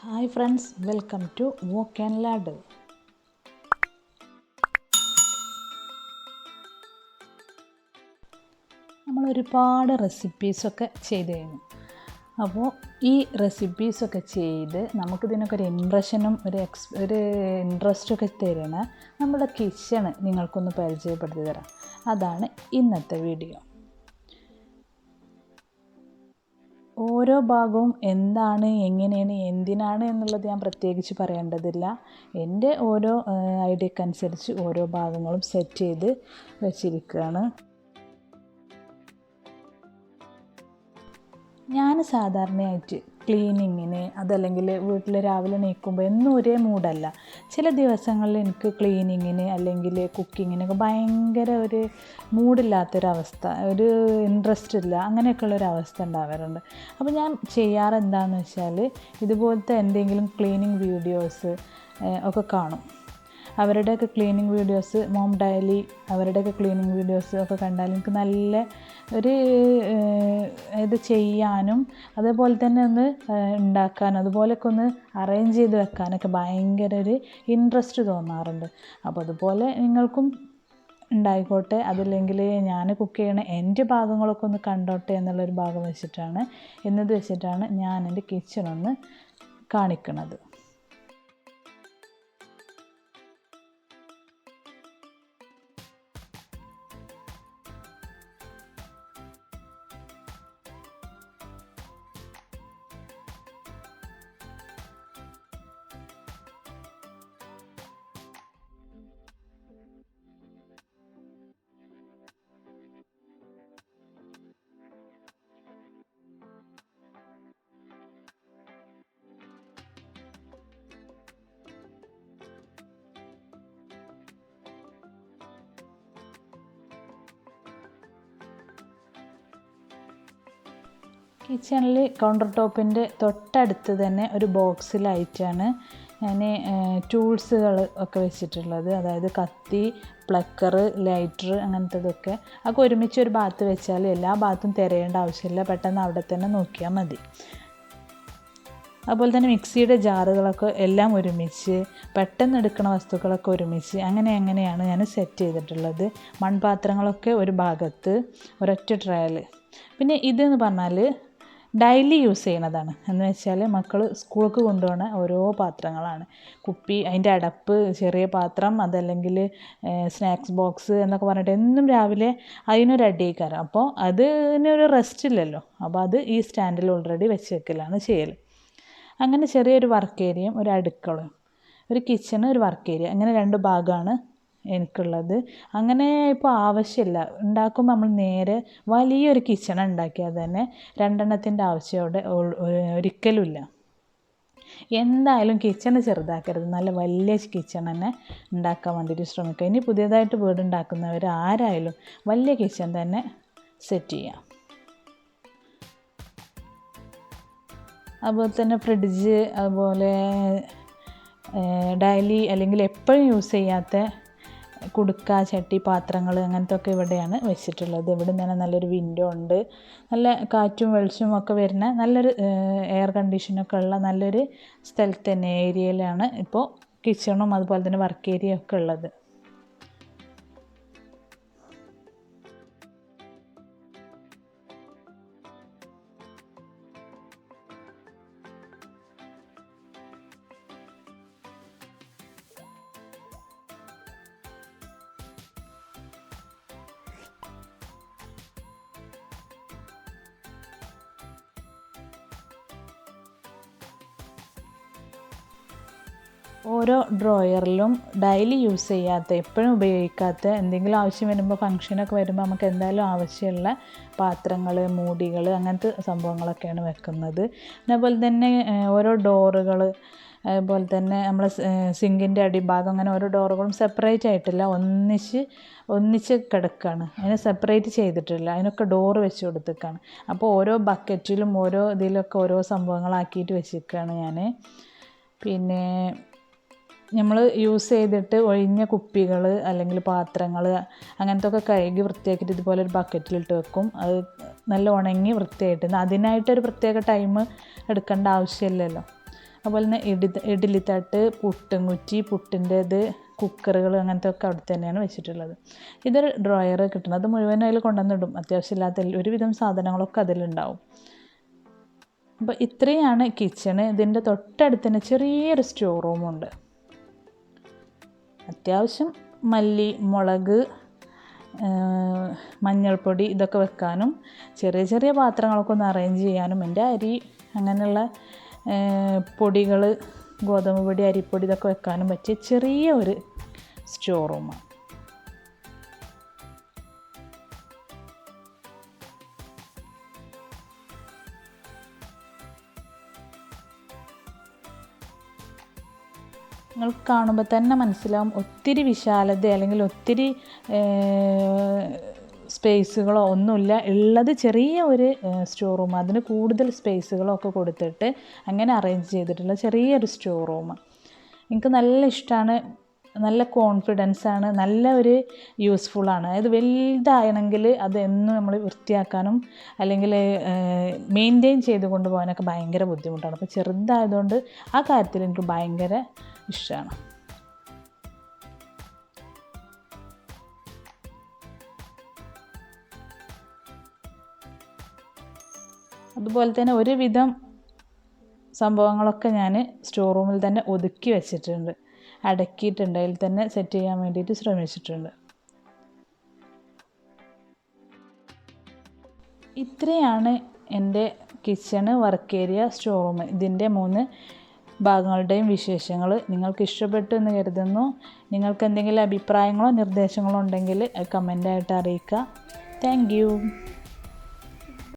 Hi friends, welcome to Wok and Ladle. നമ്മൾ ഒരുപാട് റെസിപ്പീസൊക്കെ ചെയ്ത് കഴിഞ്ഞു. അപ്പോൾ ഈ റെസിപ്പീസൊക്കെ ചെയ്ത് നമുക്കിതിനൊക്കെ ഒരു ഇംപ്രഷനും ഒരു ഇൻട്രസ്റ്റൊക്കെ തരണ നമ്മുടെ കിച്ചണ് നിങ്ങൾക്കൊന്ന് പരിചയപ്പെടുത്തി തരാം. അതാണ് ഇന്നത്തെ വീഡിയോ. ഓരോ ഭാഗവും എന്താണ്, എങ്ങനെയാണ്, എന്തിനാണ് എന്നുള്ളത് ഞാൻ പ്രത്യേകിച്ച് പറയേണ്ടതില്ല. എൻ്റെ ഓരോ ഐഡിയക്കനുസരിച്ച് ഓരോ ഭാഗങ്ങളും സെറ്റ് ചെയ്ത് വെച്ചിരിക്കുകയാണ്. ഞാൻ സാധാരണയായിട്ട് ക്ലീനിങ്ങിന് അതല്ലെങ്കിൽ വീട്ടിൽ രാവിലെ എണീക്കുമ്പോൾ എന്നും ഒരേ മൂഡല്ല. ചില ദിവസങ്ങളിൽ എനിക്ക് ക്ലീനിങ്ങിന് അല്ലെങ്കിൽ കുക്കിങ്ങിനൊക്കെ ഭയങ്കര ഒരു മൂഡില്ലാത്തൊരവസ്ഥ, ഒരു ഇൻട്രസ്റ്റ് ഇല്ല, അങ്ങനെയൊക്കെയുള്ളൊരവസ്ഥ ഉണ്ടാവാറുണ്ട്. അപ്പോൾ ഞാൻ ചെയ്യാറ് എന്താണെന്ന് വെച്ചാൽ ഇതുപോലത്തെ എന്തെങ്കിലും ക്ലീനിങ് വീഡിയോസ് ഒക്കെ കാണും. അവരുടെയൊക്കെ ക്ലീനിങ് വീഡിയോസ്, മോം ഡയലി അവരുടെയൊക്കെ ക്ലീനിങ് വീഡിയോസ് ഒക്കെ കണ്ടാൽ എനിക്ക് നല്ല ഒരു ഇത് ചെയ്യാനും അതേപോലെ തന്നെ ഒന്ന് ഉണ്ടാക്കാനും അതുപോലെയൊക്കെ ഒന്ന് അറേഞ്ച് ചെയ്ത് വെക്കാനൊക്കെ ഭയങ്കര ഒരു ഇൻട്രസ്റ്റ് തോന്നാറുണ്ട്. അപ്പോൾ അതുപോലെ നിങ്ങൾക്കും ഉണ്ടായിക്കോട്ടെ. അതല്ലെങ്കിൽ ഞാൻ കുക്ക് ചെയ്യണ എൻ്റെ ഭാഗങ്ങളൊക്കെ ഒന്ന് കണ്ടോട്ടെ എന്നുള്ളൊരു ഭാഗം വെച്ചിട്ടാണ് ഞാൻ എൻ്റെ കിച്ചണൊന്ന് കാണിക്കുന്നത്. കിച്ചണിൽ കൗണ്ടർ ടോപ്പിൻ്റെ തൊട്ടടുത്ത് തന്നെ ഒരു ബോക്സിലായിട്ടാണ് ഞാൻ ടൂൾസുകൾ ഒക്കെ വെച്ചിട്ടുള്ളത്. അതായത് കത്തി, പ്ലക്കർ, ലൈറ്റർ, അങ്ങനത്തതൊക്കെ അതൊക്കെ ഒരുമിച്ച് ഒരു ഭാഗത്ത് വെച്ചാൽ എല്ലാ ഭാഗത്തും തിരയേണ്ട ആവശ്യമില്ല, പെട്ടെന്ന് അവിടെ തന്നെ നോക്കിയാൽ മതി. അതുപോലെ തന്നെ മിക്സിയുടെ ജാറുകളൊക്കെ എല്ലാം ഒരുമിച്ച്, പെട്ടെന്ന് എടുക്കുന്ന വസ്തുക്കളൊക്കെ ഒരുമിച്ച്, അങ്ങനെയാണ് ഞാൻ സെറ്റ് ചെയ്തിട്ടുള്ളത്. മൺപാത്രങ്ങളൊക്കെ ഒരു ഭാഗത്ത് ഒരൊറ്റ ട്രയൽ. പിന്നെ ഇതെന്ന് പറഞ്ഞാൽ ഡെയിലി യൂസ് ചെയ്യണതാണ്. എന്ന് വെച്ചാൽ മക്കൾ സ്കൂൾക്ക് കൊണ്ടുപോകുന്ന ഓരോ പാത്രങ്ങളാണ്. കുപ്പി, അതിൻ്റെ അടപ്പ്, ചെറിയ പാത്രം, അതല്ലെങ്കിൽ സ്നാക്സ് ബോക്സ് എന്നൊക്കെ പറഞ്ഞിട്ട് എന്നും രാവിലെ അതിനൊരു അടിയേക്കാരം. അപ്പോൾ അതിനൊരു റെസ്റ്റ് ഇല്ലല്ലോ. അപ്പോൾ അത് ഈ സ്റ്റാൻഡിൽ ഓൾറെഡി വെച്ച് വെക്കലാണ് ചെയ്യൽ. അങ്ങനെ ചെറിയൊരു വർക്ക് ഏരിയയും ഒരു അടുക്കളയും, ഒരു കിച്ചണ്, ഒരു വർക്ക് ഏരിയ, അങ്ങനെ 2 ഭാഗമാണ് എനിക്കുള്ളത്. അങ്ങനെ ഇപ്പോൾ ആവശ്യമില്ല. ഉണ്ടാക്കുമ്പോൾ നമ്മൾ നേരെ വലിയൊരു കിച്ചൺ ഉണ്ടാക്കിയാൽ തന്നെ 2 എണ്ണത്തിൻ്റെ ആവശ്യം അവിടെ ഒരിക്കലുമില്ല. എന്തായാലും കിച്ചണ് ചെറുതാക്കരുത്, നല്ല വലിയ കിച്ചൺ തന്നെ ഉണ്ടാക്കാൻ വേണ്ടിയിട്ട് ശ്രമിക്കുക. ഇനി പുതിയതായിട്ട് വീട് ഉണ്ടാക്കുന്നവർ ആരായാലും വലിയ കിച്ചൺ തന്നെ സെറ്റ് ചെയ്യാം. അതുപോലെ തന്നെ ഫ്രിഡ്ജ്, അതുപോലെ ഡെയിലി അല്ലെങ്കിൽ എപ്പോഴും യൂസ് ചെയ്യാത്ത കുടുക്ക, ചട്ടി, പാത്രങ്ങൾ, അങ്ങനത്തെ ഒക്കെ ഇവിടെയാണ് വെച്ചിട്ടുള്ളത്. ഇവിടെ തന്നെ നല്ലൊരു വിൻഡോ ഉണ്ട്, നല്ല കാറ്റും വെളിച്ചവും ഒക്കെ വരുന്ന നല്ലൊരു എയർ കണ്ടീഷനൊക്കെ ഉള്ള നല്ലൊരു സ്ഥലത്ത് തന്നെ ഏരിയയിലാണ് ഇപ്പോൾ കിച്ചണും അതുപോലെ തന്നെ വർക്ക് ഏരിയ ഒക്കെ ഉള്ളത്. ഓരോ ഡ്രോയറിലും ഡെയിലി യൂസ് ചെയ്യാത്ത, എപ്പോഴും ഉപയോഗിക്കാത്ത, എന്തെങ്കിലും ആവശ്യം വരുമ്പോൾ, ഫംഗ്ഷനൊക്കെ വരുമ്പോൾ നമുക്ക് എന്തായാലും ആവശ്യമുള്ള പാത്രങ്ങൾ, മൂടികൾ, അങ്ങനത്തെ സംഭവങ്ങളൊക്കെയാണ് വെക്കുന്നത്. അതേപോലെ തന്നെ ഓരോ ഡോറുകൾ, അതുപോലെ തന്നെ നമ്മൾ സിങ്കിൻ്റെ അടിഭാഗം, അങ്ങനെ ഓരോ ഡോറുകളും സെപ്പറേറ്റ് ആയിട്ടില്ല, ഒന്നിച്ച് കിടക്കുകയാണ്. അതിനെ സെപ്പറേറ്റ് ചെയ്തിട്ടില്ല, അതിനൊക്കെ ഡോറ് വെച്ച് കൊടുത്തേക്കാണ്. അപ്പോൾ ഓരോ ബക്കറ്റിലും ഓരോ ഇതിലൊക്കെ ഓരോ സംഭവങ്ങളാക്കിയിട്ട് വെച്ചിരിക്കുകയാണ് ഞാൻ. പിന്നെ നമ്മൾ യൂസ് ചെയ്തിട്ട് ഒഴിഞ്ഞ കുപ്പികൾ അല്ലെങ്കിൽ പാത്രങ്ങൾ അങ്ങനത്തെ ഒക്കെ കഴുകി വൃത്തിയാക്കിയിട്ട് ഇതുപോലെ ഒരു ബക്കറ്റിലിട്ട് വെക്കും. അത് നല്ല ഉണങ്ങി വൃത്തിയായിട്ട്, അതിനായിട്ടൊരു പ്രത്യേക ടൈം എടുക്കേണ്ട ആവശ്യമില്ലല്ലോ. അതുപോലെ തന്നെ ഇഡ്ഡലിത്തട്ട്, പുട്ടും കുറ്റി, പുട്ടിൻ്റേത്, കുക്കറുകൾ അങ്ങനത്തെ ഒക്കെ അവിടെ തന്നെയാണ് വെച്ചിട്ടുള്ളത്. ഇതൊരു ഡ്രോയർ കിട്ടണം, അത് മുഴുവൻ അതിൽ കൊണ്ടുവന്നിടും. അത്യാവശ്യമില്ലാത്ത ഒരുവിധം സാധനങ്ങളൊക്കെ അതിലുണ്ടാവും. അപ്പോൾ ഇത്രയാണ് കിച്ചണ്. ഇതിൻ്റെ തൊട്ടടുത്ത് തന്നെ ചെറിയൊരു സ്റ്റോർ റൂമുണ്ട്. അത്യാവശ്യം മല്ലി, മുളക്, മഞ്ഞൾപ്പൊടി ഇതൊക്കെ വെക്കാനും ചെറിയ ചെറിയ പാത്രങ്ങളൊക്കെ ഒന്ന് അറേഞ്ച് ചെയ്യാനും എൻ്റെ അരി അങ്ങനെയുള്ള പൊടികൾ, ഗോതമ്പ് പൊടി, അരിപ്പൊടി ഇതൊക്കെ വെക്കാനും പറ്റിയ ചെറിയ ഒരു സ്റ്റോർ റൂമാണ്. നിങ്ങൾക്ക് കാണുമ്പോൾ തന്നെ മനസ്സിലാവും ഒത്തിരി വിശാലത അല്ലെങ്കിൽ ഒത്തിരി സ്പേസുകളോ ഒന്നുമില്ല. ഉള്ളത് ചെറിയ ഒരു സ്റ്റോർ റൂം, അതിന് കൂടുതൽ സ്പേസുകളോ ഒക്കെ കൊടുത്തിട്ട് അങ്ങനെ അറേഞ്ച് ചെയ്തിട്ടുള്ള ചെറിയൊരു സ്റ്റോർ റൂം എനിക്ക് നല്ല ഇഷ്ടമാണ്. നല്ല കോൺഫിഡൻസാണ്, നല്ല ഒരു യൂസ്ഫുള്ളാണ്. അതായത് വലുതാണെങ്കിൽ അത് എന്നും നമ്മൾ വൃത്തിയാക്കാനും അല്ലെങ്കിൽ മെയിൻറ്റെയിൻ ചെയ്ത് കൊണ്ടുപോകാനൊക്കെ ഭയങ്കര ബുദ്ധിമുട്ടാണ്. അപ്പോൾ ചെറുതായതുകൊണ്ട് ആ കാര്യത്തിൽ എനിക്ക് ഭയങ്കര ഇഷ്ടമാണ്. അതുപോലെ തന്നെ ഒരുവിധം സംഭവങ്ങളൊക്കെ ഞാൻ സ്റ്റോർ റൂമിൽ തന്നെ ഒതുക്കി വെച്ചിട്ടുണ്ട്, അടക്കിയിട്ടുണ്ട്, അതിൽ തന്നെ സെറ്റ് ചെയ്യാൻ വേണ്ടിയിട്ട് ശ്രമിച്ചിട്ടുണ്ട്. ഇത്രയാണ് എൻ്റെ kitchen, work area, store room, ഇതിൻ്റെ 3 ഭാഗങ്ങളുടെയും വിശേഷങ്ങൾ. നിങ്ങൾക്ക് ഇഷ്ടപ്പെട്ടു എന്ന് കരുതുന്നു. നിങ്ങൾക്ക് എന്തെങ്കിലും അഭിപ്രായങ്ങളോ നിർദ്ദേശങ്ങളോ ഉണ്ടെങ്കിൽ കമൻ്റായിട്ട് അറിയിക്കുക. Thank you.